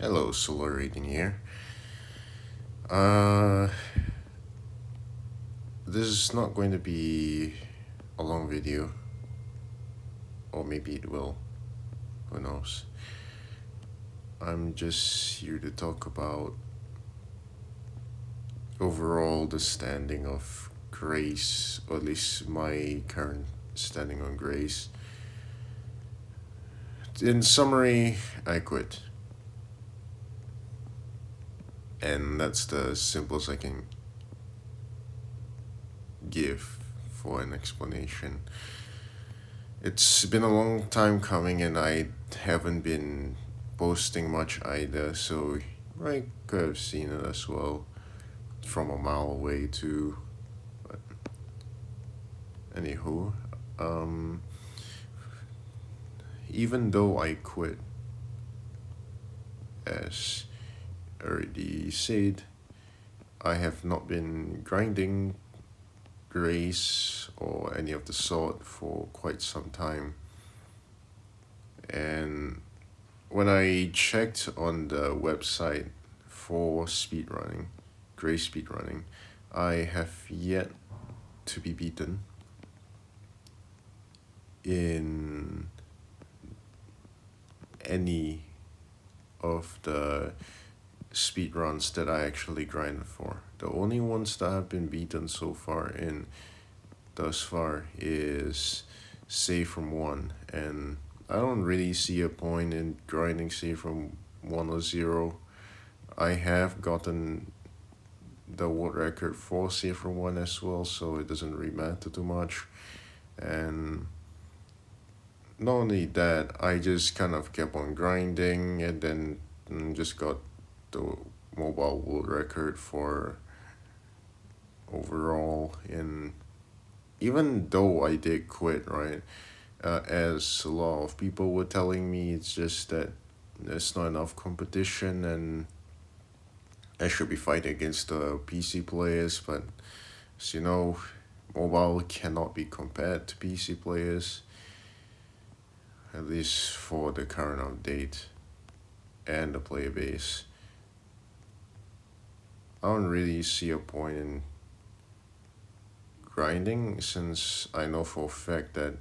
Hello, Solar Reading here. Uh, this is not going to be a long video, or maybe it will. Who knows? I'm just here to talk about overall the standing of Grace, or at least my current standing on Grace. In summary, I quit, and that's the simplest I can give for an explanation. It's been a long time coming, and I haven't been posting much either, so I could have seen it as well from a mile away too. But anywho, um, even though I quit, as already said, I have not been grinding Grace or any of the sort for quite some time. And when I checked on the website for speedrunning, Grace speedrunning, I have yet to be beaten in any of the speedruns that I actually grinded for. The only ones that I've been beaten so far in thus far is Save from 1, and I don't really see a point in grinding Save from 1 or 0. I have gotten the world record for Save from 1 as well, so it doesn't really matter too much. And not only that, I just kind of kept on grinding and then just got the mobile world record for overall. And even though I did quit, right, as a lot of people were telling me, it's just that there's not enough competition and I should be fighting against the PC players, but as you know, mobile cannot be compared to PC players, at least for the current update and the player base. I don't really see a point in grinding since I know for a fact that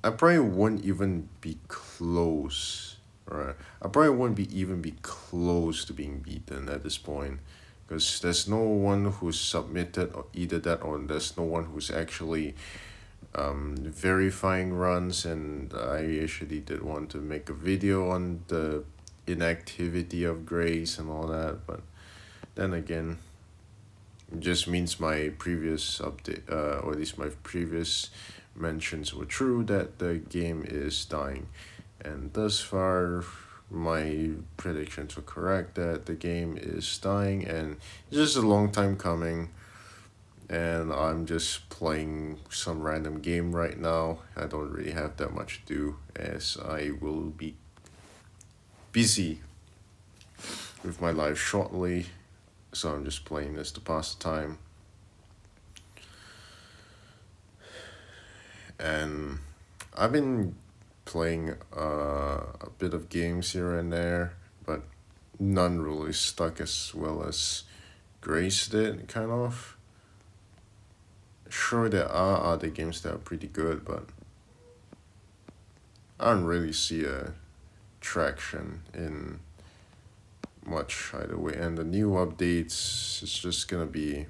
I probably wouldn't even be close, right? I probably wouldn't be even be close to being beaten at this point, because there's no one who's submitted or either that, or there's no one who's actually verifying runs. And I actually did want to make a video on the inactivity of Grace and all that, but then again, it just means my previous update, or at least my previous mentions were true, that the game is dying. And thus far, my predictions were correct that the game is dying, and it's just a long time coming. And I'm just playing some random game right now. I don't really have that much to do, as I will be busy with my life shortly. So I'm just playing this to pass the time. And I've been playing a bit of games here and there, but none really stuck as well as Grace did, kind of. Sure, there are other games that are pretty good, but I don't really see a traction in much either way. And the new updates, it's just gonna be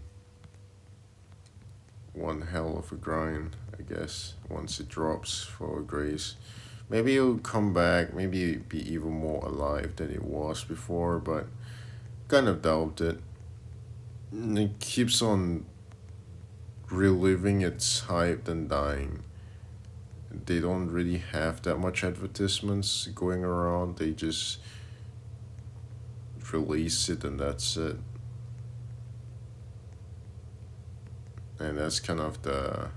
one hell of a grind, I guess, once it drops for Grace. Maybe it'll come back, maybe be even more alive than it was before, but kind of doubt it. And it keeps on reliving its hype and dying. They don't really have that much advertisements going around, they just release it and that's it. And that's kind of the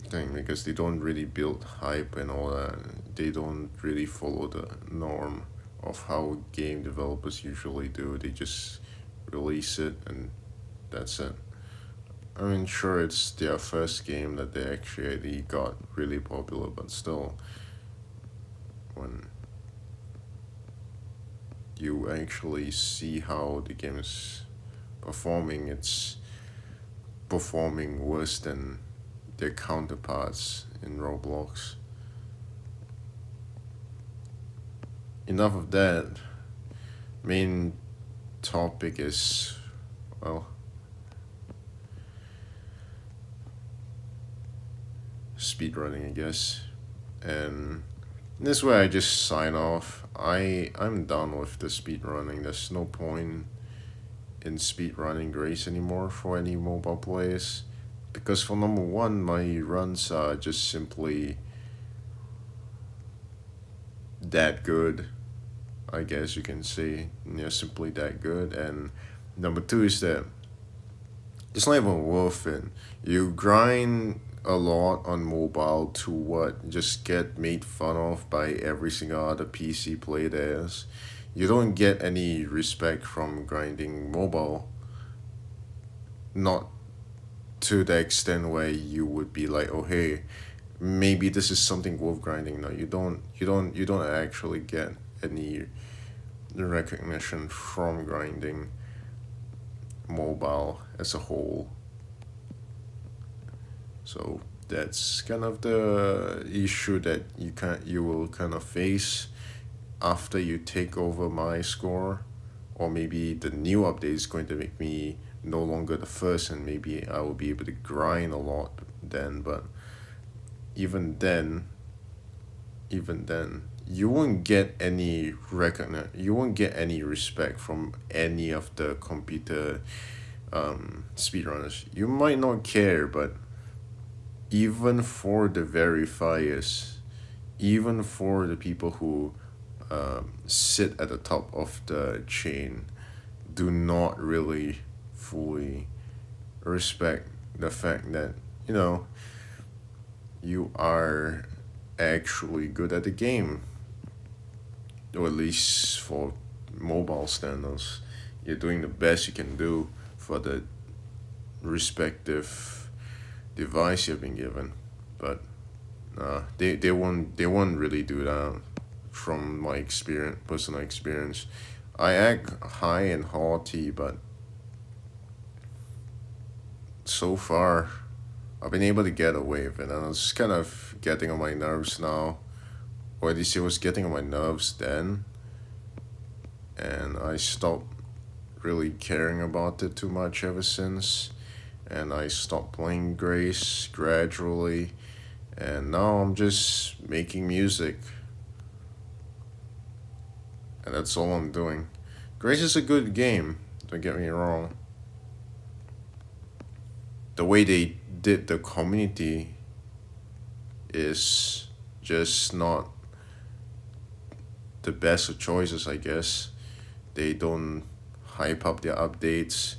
thing, because they don't really build hype and all that. They don't really follow the norm of how game developers usually do. They just release it and that's it. I mean, sure, it's their first game that they actually got really popular, but still, when you actually see how the game is performing. It's performing worse than their counterparts in Roblox. Enough of that. Main topic is, well, speedrunning, I guess. And this way I just sign off. I'm done with the speedrunning. There's no point in speedrunning Grace anymore for any mobile players. Because for number one, my runs are just simply that good. I guess you can say they're simply that good. And number two is that it's not even worth it. You grind a lot on mobile to what? Just get made fun of by every single other PC player there is. You don't get any respect from grinding mobile. Not to the extent where you would be like, oh hey, maybe this is something worth grinding. No, you don't actually get any recognition from grinding mobile as a whole. So that's kind of the issue that you will kind of face after you take over my score, or maybe the new update is going to make me no longer the first, and maybe I will be able to grind a lot then. But even then, even then, you won't get any you won't get any respect from any of the computer speedrunners. You might not care, but even for the verifiers, even for the people who sit at the top of the chain, do not really fully respect the fact that, you know, you are actually good at the game, or at least for mobile standards. You're doing the best you can do for the respective device you've been given. But they won't really do that from my experience, personal experience. I act high and haughty, but so far I've been able to get away with it, and it's kind of getting on my nerves now, or at least it was getting on my nerves then, and I stopped really caring about it too much ever since, and I stopped playing Grace gradually, and now I'm just making music, and that's all I'm doing. Grace is a good game, don't get me wrong. The way they did the community is just not the best of choices, I guess. They don't hype up their updates.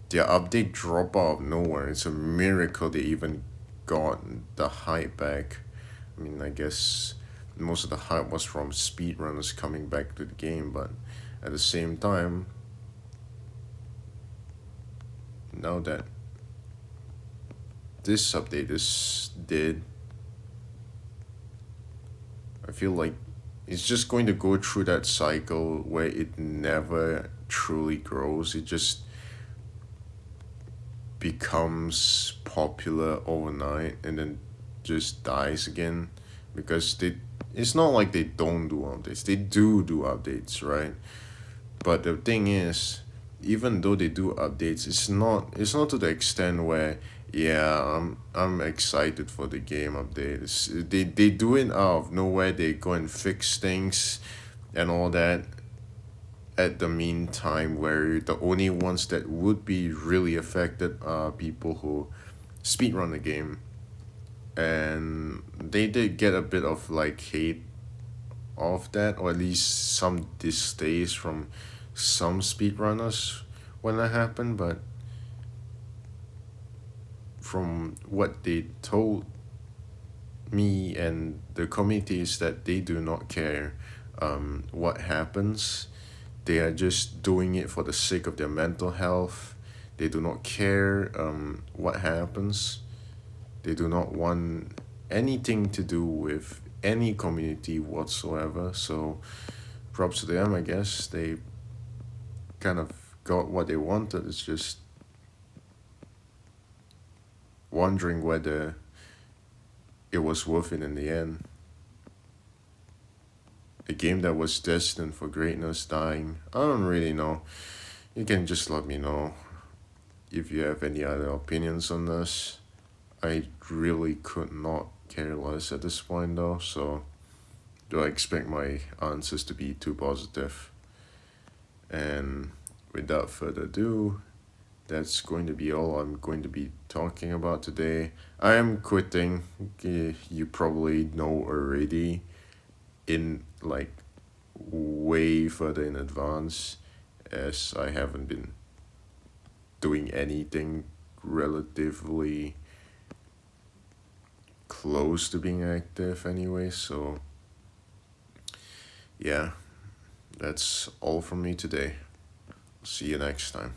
Their update drop out of nowhere. It's a miracle they even got the hype back. I mean, I guess most of the hype was from speedrunners coming back to the game, but at the same time, now that this update is dead, I feel like it's just going to go through that cycle where it never truly grows. It just becomes popular overnight and then just dies again, because it's not like they don't do updates. They do updates, right? But the thing is, even though they do updates, it's not to the extent where, yeah, I'm excited for the game update. They do it out of nowhere. They go and fix things and all that at the meantime, where the only ones that would be really affected are people who speedrun the game. And they did get a bit of like hate of that, or at least some distaste from some speedrunners when that happened. But from what they told me and the community is that they do not care what happens. They are just doing it for the sake of their mental health. They do not care what happens. They do not want anything to do with any community whatsoever. So props to them, I guess. They kind of got what they wanted. It's just wondering whether it was worth it in the end. A game that was destined for greatness dying. I don't really know. You can just let me know if you have any other opinions on this. I really could not care less at this point though, so do I expect my answers to be too positive? And without further ado, that's going to be all I'm going to be talking about today. I am quitting. You probably know already, in like way further in advance, as I haven't been doing anything relatively close to being active anyway. So yeah, that's all from me today. See you next time.